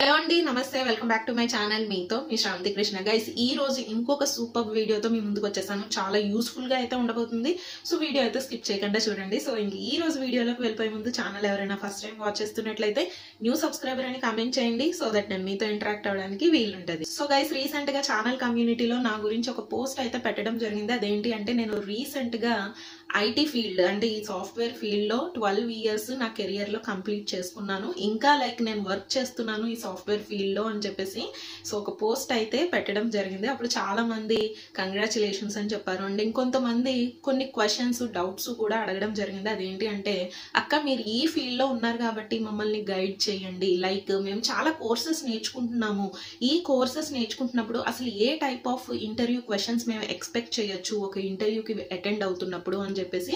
Hello అండి, నమస్తే. Welcome back to my channel. మీతో మీ శాంతి కృష్ణ. గైస్, ఈ రోజు ఇంకొక సూపర్ వీడియోతో మీ ముందుకు వచ్చేసాను. చాలా యూస్ఫుల్ గా అయితే ఉండబోతుంది. సో వీడియో అయితే స్కిప్ చేయకుండా చూడండి. సో ఇంక ఈ రోజు వీడియోలోకి వెళ్ళిపోయే ముందు ఛానల్ ఎవరైనా ఫస్ట్ టైం వాచ్ చేస్తున్నట్లయితే న్యూ సబ్స్క్రైబర్ అని కామెంట్ చేయండి, సో దట్ నేను మీతో ఇంటరాక్ట్ అవ్వడానికి వీలుంటది. సో గైస్, రీసెంట్ గా ఛానల్ కమ్యూనిటీలో నా గురించి ఒక పోస్ట్ అయితే పెట్టడం జరిగింది. అదేంటి అంటే, నేను రీసెంట్ గా ఐటీ ఫీల్డ్ అంటే ఈ సాఫ్ట్వేర్ ఫీల్డ్ లో 12 ఇయర్స్ నా కెరియర్ లో కంప్లీట్ చేసుకున్నాను. ఇంకా నేను వర్క్ చేస్తున్నాను ఈ సాఫ్ట్వేర్ ఫీల్డ్ లో అని చెప్పేసి సో ఒక పోస్ట్ అయితే పెట్టడం జరిగింది. అప్పుడు చాలా మంది కంగ్రాచులేషన్స్ అని చెప్పారు. అండ్ ఇంకొంతమంది కొన్ని క్వశ్చన్స్, డౌట్స్ కూడా అడగడం జరిగింది. అదేంటి అంటే, అక్క మీరు ఈ ఫీల్డ్ లో ఉన్నారు కాబట్టి మమ్మల్ని గైడ్ చేయండి. మేము చాలా కోర్సెస్ నేర్చుకుంటున్నాము. ఈ కోర్సెస్ నేర్చుకుంటున్నప్పుడు అసలు ఏ టైప్ ఆఫ్ ఇంటర్వ్యూ క్వశ్చన్స్ మేము ఎక్స్పెక్ట్ చేయొచ్చు ఒక ఇంటర్వ్యూకి అటెండ్ అవుతున్నప్పుడు అని చెప్పేసి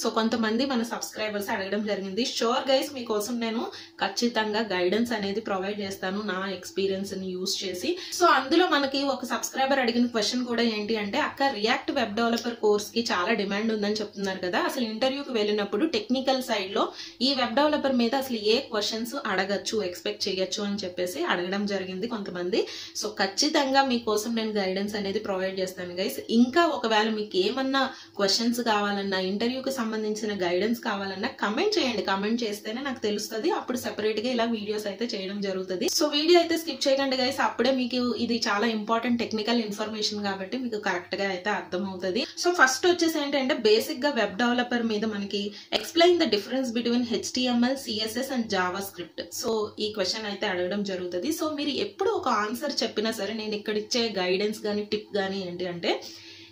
సో కొంతమంది మన సబ్స్క్రైబర్స్ అడగడం జరిగింది. షూర్ గైస్, మీకోసం నేను ఖచ్చితంగా గైడెన్స్ అనేది ప్రొవైడ్ చేస్తాను నా ఎక్స్పీరియన్స్ ని యూజ్ చేసి. సో అందులో మనకి ఒక సబ్స్క్రైబర్ అడిగిన క్వశ్చన్ కూడా ఏంటి అంటే, అక్క రియాక్ట్ వెబ్ డెవలపర్ కోర్స్ కి చాలా డిమాండ్ ఉందని చెప్తున్నారు కదా, అసలు ఇంటర్వ్యూకి వెళ్ళినప్పుడు టెక్నికల్ సైడ్ లో ఈ వెబ్ డెవలపర్ మీద అసలు ఏ క్వశ్చన్స్ అడగచ్చు, ఎక్స్పెక్ట్ చేయొచ్చు అని చెప్పేసి అడగడం జరిగింది కొంతమంది. సో ఖచ్చితంగా మీకోసం నేను గైడెన్స్ అనేది ప్రొవైడ్ చేస్తాను గైస్. ఇంకా ఒకవేళ మీకు ఏమన్నా క్వశ్చన్స్ కావాలన్నా, ఇంటర్వ్యూకి సంబంధించిన గైడెన్స్ కావాలన్నా కమెంట్ చేయండి. కమెంట్ చేస్తేనే నాకు తెలుస్తుంది. అప్పుడు సెపరేట్ గా ఇలా వీడియోస్ అయితే చేయడం జరుగుతుంది. సో వీడియో అయితే స్కిప్ చేయకండి గైస్. అప్పుడే మీకు ఇది చాలా ఇంపార్టెంట్ టెక్నికల్ ఇన్ఫర్మేషన్ కాబట్టి మీకు కరెక్ట్ గా అయితే అర్థం అవుతుంది. సో ఫస్ట్ వచ్చేసి ఏంటంటే, బేసిక్ గా వెబ్ డెవలపర్ మీద మనకి explain the difference between HTML, CSS and Java script. So ఈ క్వశ్చన్ అయితే అడగడం జరుగుతుంది. సో మీరు ఎప్పుడు ఒక ఆన్సర్ చెప్పినా సరే, నేను ఇక్కడ ఇచ్చే గైడెన్స్ గానీ టిప్ గానీ ఏంటి అంటే,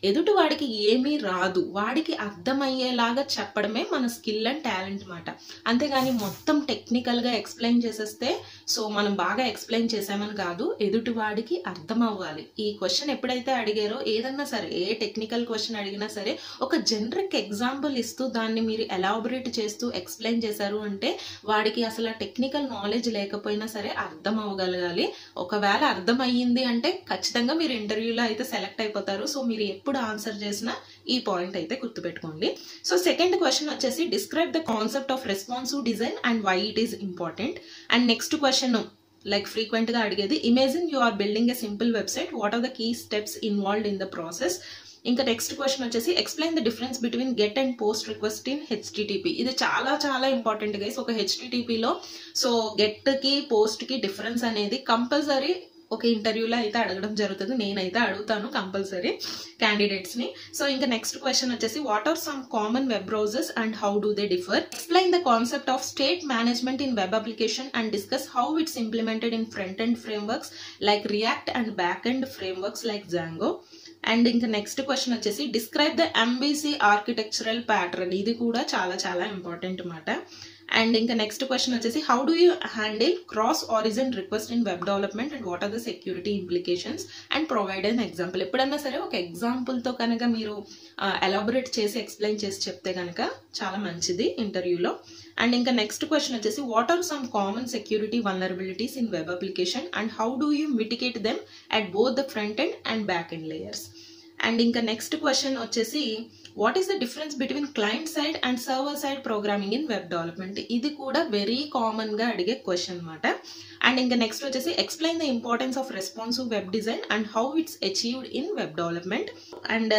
ఎదుటి వాడికి ఏమీ రాదు, వాడికి అర్థమయ్యేలాగా చెప్పడమే మన స్కిల్ అండ్ టాలెంట్ మాట. అంతేగాని మొత్తం టెక్నికల్ గా ఎక్స్ప్లెయిన్ చేసేస్తే సో మనం బాగా ఎక్స్ప్లెయిన్ చేసామని కాదు, ఎదుటి వాడికి అర్థం అవ్వాలి. ఈ క్వశ్చన్ ఎప్పుడైతే అడిగారో, ఏదన్నా సరే ఏ టెక్నికల్ క్వశ్చన్ అడిగినా సరే ఒక జనరిక్ ఎగ్జాంపుల్ ఇస్తూ దాన్ని మీరు ఎలాబొరేట్ చేస్తూ ఎక్స్ప్లెయిన్ చేశారు అంటే, వాడికి అసలు టెక్నికల్ నాలెడ్జ్ లేకపోయినా సరే అర్థం అవ్వగలగాలి. ఒకవేళ అర్థం అయ్యింది అంటే ఖచ్చితంగా మీరు ఇంటర్వ్యూలో అయితే సెలెక్ట్ అయిపోతారు. సో మీరు ఎప్పుడు ఆన్సర్ చేసినా ఈ పాయింట్ అయితే గుర్తుపెట్టుకోండి. సో సెకండ్ క్వశ్చన్ వచ్చేసి, describe the concept of responsive design and why it is important. And next question frequent గా అడిగేది, imagine you are building a simple website, what are the key steps involved in the process. ఇంకా next question వచ్చేసి, explain the difference between get and post request in HTTP. ఇది చాలా చాలా important guys. ఒక HTTP లో so get కి post కి difference అనేది కంపల్సరీ ఒక ఇంటర్వ్యూలో అయితే అడగడం జరుగుతుంది. నేనైతే అడుగుతాను కంపల్సరీ క్యాండిడేట్స్ ని. సో ఇంకా నెక్స్ట్ క్వశ్చన్ వచ్చేసి, what are some common web browsers and how do they differ. Explain the concept of state management in web application and discuss how it's implemented in front end frameworks like React and back end frameworks like Django. And ఇంకా next question వచ్చేసి, describe the MVC architectural pattern. ఇది కూడా చాలా చాలా important మాట. And ఇంకా next question వచ్చేసి, how do you handle cross origin request in web development and what are the security implications and provide an example. ఎప్పుడన్నా సరే ఒక ఎగ్జాంపుల్ తో కనుక మీరు ఎలాబొరేట్ చేసి ఎక్స్ప్లెయిన్ చేసి చెప్తే కనుక చాలా మంచిది ఇంటర్వ్యూలో. అండ్ ఇంకా నెక్స్ట్ క్వశ్చన్ వచ్చేసి, what are some common security vulnerabilities in web application and how do you mitigate them at both the front end and back end layers. And ఇంకా నెక్స్ట్ క్వశ్చన్ వచ్చేసి, what is the difference between client side and server side programming in web development. ఇది కూడా very common గా అడిగే question అనమాట. And ఇంకా next వచ్చేసి, explain the importance of responsive web design and how it's achieved in web development. And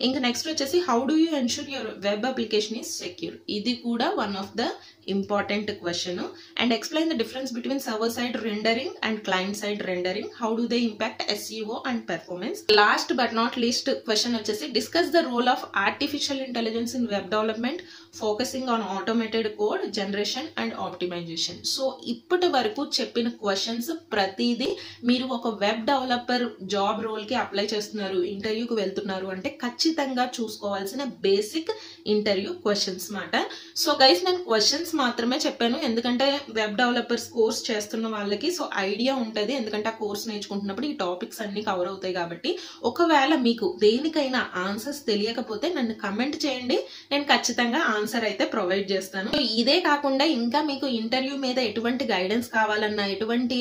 ఇంకా next వచ్చేసి, how do you ensure your web application is secure. ఇది కూడా one of the important question. And explain the difference between server side rendering and client side rendering, how do they impact SEO and performance. Last but not least question వచ్చేసి, discuss the role of artificial intelligence in web development focusing on automated code generation and optimisation. So ఇప్పటి వరకు చెప్పిన questions ప్రతిదీ మీరు ఒక web developer job role కి apply చేస్తున్నారు, ఇంటర్వ్యూకి వెళ్తున్నారు అంటే ఖచ్చితంగా చూసుకోవాల్సిన బేసిక్ ఇంటర్వ్యూ క్వశ్చన్స్ మాట. సో గైస్, నేను క్వశ్చన్స్ మాత్రమే చెప్పాను, ఎందుకంటే వెబ్ డెవలపర్స్ కోర్స్ చేస్తున్న వాళ్ళకి సో ఐడియా ఉంటుంది, ఎందుకంటే ఆ కోర్స్ నేర్చుకుంటున్నప్పుడు ఈ టాపిక్స్ అన్ని కవర్ అవుతాయి కాబట్టి. ఒకవేళ మీకు దేనికైనా ఆన్సర్స్ తెలియకపోతే నన్ను కమెంట్ చేయండి, నేను ఖచ్చితంగా ఆన్సర్ అయితే ప్రొవైడ్ చేస్తాను. ఇదే కాకుండా ఇంకా మీకు ఇంటర్వ్యూ మీద ఎటువంటి గైడెన్స్ కావాలన్నా, ఎటువంటి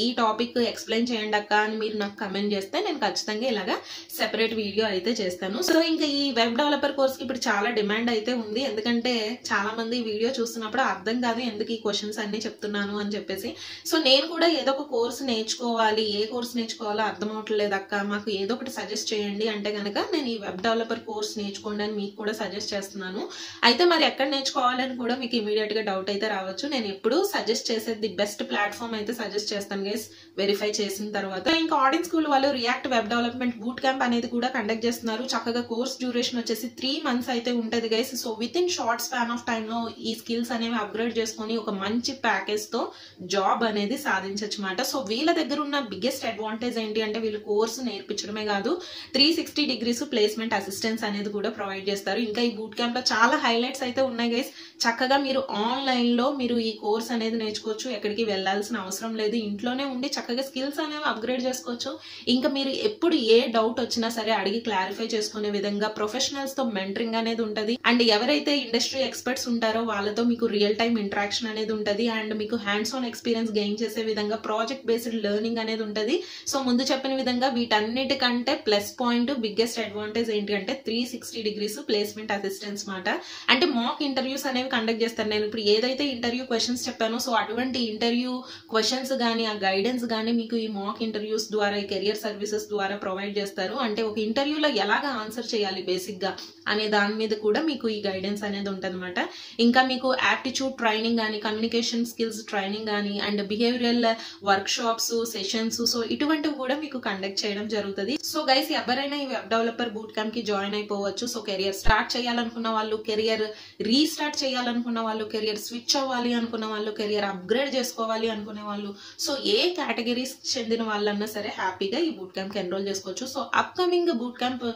ఈ టాపిక్ ఎక్స్ప్లెయిన్ చేయండి అక్క అని మీరు నాకు కమెంట్ చేస్తే నేను ఖచ్చితంగా ఇలాగా సెపరేట్ వీడియో అయితే చేస్తాను. సో ఇంకా ఈ వెబ్ డెవలపర్ కోర్స్ కి ఇప్పుడు చాలా డిమాండ్ అయితే ఉంది, ఎందుకంటే చాలా మంది వీడియో చూస్తున్నప్పుడు చూస్తున్నప్పుడు అర్థం కాదు ఎందుకు ఈ క్వశ్చన్స్ అన్ని చెప్తున్నాను అని చెప్పేసి. సో నేను కూడా ఏదో ఒక కోర్స్ నేర్చుకోవాలి, ఏ కోర్స్ నేర్చుకోవాలో అర్థం అవట్లేదు అక్క, మాకు ఏదో ఒకటి సజెస్ట్ చేయండి అంటే కనుక నేను ఈ వెబ్ డెవలపర్ కోర్స్ నేర్చుకోండి అని మీకు కూడా సజెస్ట్ చేస్తున్నాను. అయితే మరి ఎక్కడ నేర్చుకోవాలని కూడా మీకు ఇమీడియట్ గా డౌట్ అయితే రావచ్చు. నేను ఎప్పుడు సజెస్ట్ చేసేది ది బెస్ట్ ప్లాట్ఫామ్ అయితే సజెస్ట్ చేస్తాను గైస్, వెరిఫై చేసిన తర్వాత. ఇంకా ఆడియన్స్ స్కూల్ వాళ్ళు react web development boot camp అనేది కూడా కండక్ట్ చేస్తున్నారు. చక్కగా కోర్స్ డ్యూరేషన్ వచ్చేసి 3 months అయితే ఉంటది guys. So with in short span of time లో ఈ స్కిల్స్ అనేవి అప్గ్రేడ్ చేసుకొని ఒక మంచి ప్యాకేజ్ తో జాబ్ అనేది సాధించచ్చు మాట. సో వీళ్ళ దగ్గర ఉన్న బిగ్గెస్ట్ అడ్వాంటేజ్ ఏంటి అంటే వీళ్ళు కోర్సు నేర్పించడమే కాదు 360 degrees ప్లేస్మెంట్ అసిస్టెన్స్ అనేది కూడా ప్రొవైడ్ చేస్తారు. ఇంకా ఈ బూట్ క్యాంప్ లో చాలా హైలైట్స్ అయితే ఉన్నాయి గైస్. చక్కగా మీరు ఆన్లైన్ లో మీరు ఈ కోర్స్ అనేది నేర్చుకోవచ్చు, ఎక్కడికి వెళ్లాల్సిన అవసరం లేదు, ఇంట్లోనే ఉండి చక్కగా స్కిల్స్ అనేవి అప్గ్రేడ్ చేసుకోవచ్చు. ఇంకా మీరు ఎప్పుడు ఏ డౌట్ వచ్చినా సరే అడిగి క్లారిఫై చేసుకునే విధంగా ప్రొఫెషనల్స్ తో మెంటరింగ్ అనేది ఉంటది. అండ్ ఎవరైతే ఇండస్ట్రీ ఎక్స్పర్ట్స్ ఉంటారో వాళ్ళతో మీకు రియల్ టైమ్ ఇంటరాక్షన్ అనేది ఉంటది. అండ్ మీకు హ్యాండ్స్ ఆన్ ఎక్స్పీరియన్స్ గెయిన్ చేసే విధంగా ప్రాజెక్ట్ బేస్డ్ లెర్నింగ్ అనేది ఉంటది. సో ముందు చెప్పిన విధంగా వీటన్నిటికంటే ప్లస్ పాయింట్ బిగ్గెస్ట్ అడ్వాంటేజ్ ఏంటి అంటే 360 degrees ప్లేస్మెంట్ అసిస్టెన్స్ మాట. అంటే మాక్ ఇంటర్వ్యూస్ అనేవి కండక్ట్ చేస్తారు. నేను ఇప్పుడు ఏదైతే ఇంటర్వ్యూ క్వశ్చన్స్ చెప్పానో సో అటువంటి ఇంటర్వ్యూ క్వశ్చన్స్ గానీ ఆ గైడెన్స్ గానీ మీకు ఈ మాక్ ఇంటర్వ్యూస్ ద్వారా ఈ కెరియర్ సర్వీసెస్ ద్వారా ప్రొవైడ్ చేస్తారు. అంటే ఒక ఇంటర్వ్యూలో ఎలాగా ఆన్సర్ చేయాలి బేసిక్ గా అనే దాని మీద కూడా మీకు ఈ గైడెన్స్ అనేది ఉంటదన్నమాట. ఇంకా మీకు యాప్టిట్యూడ్ ట్రైనింగ్ కానీ కమ్యూనికేషన్ స్కిల్స్ ట్రైనింగ్ కానీ and behavioural work shops sessions so ఇటువంటివి కూడా మీకు కండక్ట్ చేయడం జరుగుతుంది. సో గైస్ ఎవరైనా ఈ వెబ్ డెవలపర్ బూట్ క్యాంప్ కి జాయిన్ అయిపోవచ్చు. సో కెరియర్ స్టార్ట్ చేయాలనుకున్న వాళ్ళు, కెరియర్ రీస్టార్ట్ చేయాలనుకున్న వాళ్ళు, కెరియర్ స్విచ్ అవ్వాలి అనుకున్న వాళ్ళు, కెరియర్ అప్గ్రేడ్ చేసుకోవాలి అనుకునే వాళ్ళు, సో ఏ కేటగిరీస్ చెందిన వాళ్ళన్నా సరే హ్యాపీగా ఈ బూట్ క్యాంప్ కి ఎన్రోల్ చేసుకోవచ్చు. So upcoming boot camp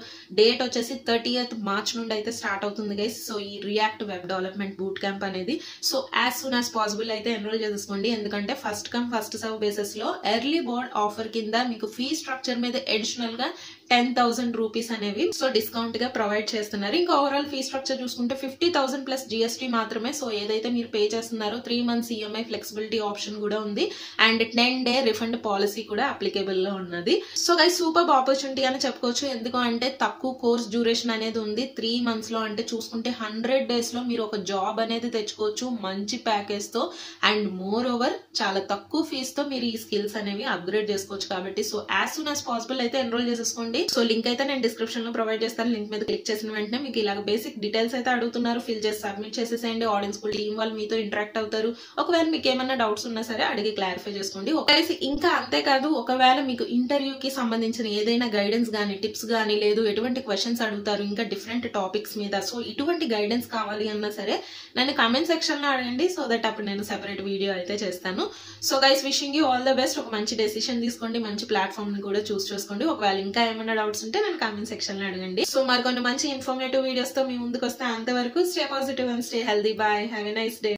date వచ్చేసి 30th March నుండి అయితే స్టార్ట్ అవుతుంది గైస్. సో ఈ React web development boot camp అనేది so as soon as possible అయితే ఎన్రోల్ చేసుకోండి. ఎందుకంటే first come first serve basis లో ఎర్లీ బర్డ్ ఆఫర్ కింద మీకు ఫీ స్ట్రక్చర్ మీద అడిషనల్ గా 10,000 rupees అనేవి సో డిస్కౌంట్ గా ప్రొవైడ్ చేస్తున్నారు. ఇంకా ఓవరాల్ ఫీ స్ట్రక్చర్ చూసుకుంటే 50,000 ప్లస్ జిఎస్టీ మాత్రమే. సో ఏదైతే మీరు పే చేస్తున్నారో 3 months ఈఎంఐ ఫ్లెక్సిబిలిటీ ఆప్షన్ కూడా ఉంది అండ్ 10 day రిఫండ్ పాలసీ కూడా అప్లికేబుల్ లో ఉన్నది. సో గైస్ సూపర్ ఆపర్చునిటీ అని చెప్పుకోవచ్చు. ఎందుకు అంటే తక్కువ కోర్స్ డ్యూరేషన్ అనేది ఉంది. 3 months లో అంటే చూసుకుంటే 100 days లో మీరు ఒక జాబ్ అనేది తెచ్చుకోవచ్చు మంచి ప్యాకేజ్ తో అండ్ మోర్ ఓవర్ చాలా తక్కువ ఫీజ్ తో మీరు ఈ స్కిల్స్ అనేవి అప్గ్రేడ్ చేసుకోవచ్చు. కాబట్టి so as soon as possible అయితే ఎన్రోల్ చేసేసుకోండి. సో లింక్ అయితే నేను డిస్క్రిప్షన్ లో ప్రొవైడ్ చేస్తాను. లింక్ మీద క్లిక్ చేసిన వెంటనే మీకు ఇలాగ బేసిక్ డీటెయిల్స్ అయితే అడుగుతున్నారు, ఫిల్ చేసి సబ్మిట్ చేసేసేయండి. ఆడియన్స్ స్కూల్ టీం వాళ్ళు మీతో ఇంటరాక్ట్ అవుతారు. ఒకవేళ మీకు ఏమన్నా డౌట్స్ ఉన్నా సరే అడిగి క్లారిఫై చేసుకోండి. ఇంకా అంతేకాదు ఒకవేళ మీకు ఇంటర్వ్యూకి సంబంధించిన ఏదైనా గైడెన్స్ గానీ టిప్స్ గానీ లేదు ఎటువంటి క్వశ్చన్స్ అడుగుతారు ఇంకా డిఫరెంట్ టాపిక్స్ మీద సో ఇటువంటి గైడెన్స్ కావాలి అన్నా సరే నన్ను కామెంట్ సెక్షన్ లో అడగండి. సో దట్ అప్పుడు నేను సెపరేట్ వీడియో అయితే చేస్తాను. So guys wishing you all the best. ఒక మంచి డెసిషన్ తీసుకోండి, మంచి ప్లాట్ఫామ్ ని కూడా చూస్ చేసుకోండి. ఒకవేళ ఇంకా ఏమైనా డౌట్స్ ఉంటే నేను కామెంట్ సెక్షన్ లో అడగండి. సో మరికొన్ని మంచి ఇన్ఫర్మేటివ్ వీడియోస్ తో మీ ముందుకు వస్తే అంతవరకు stay positive and stay healthy. Bye, have a nice day.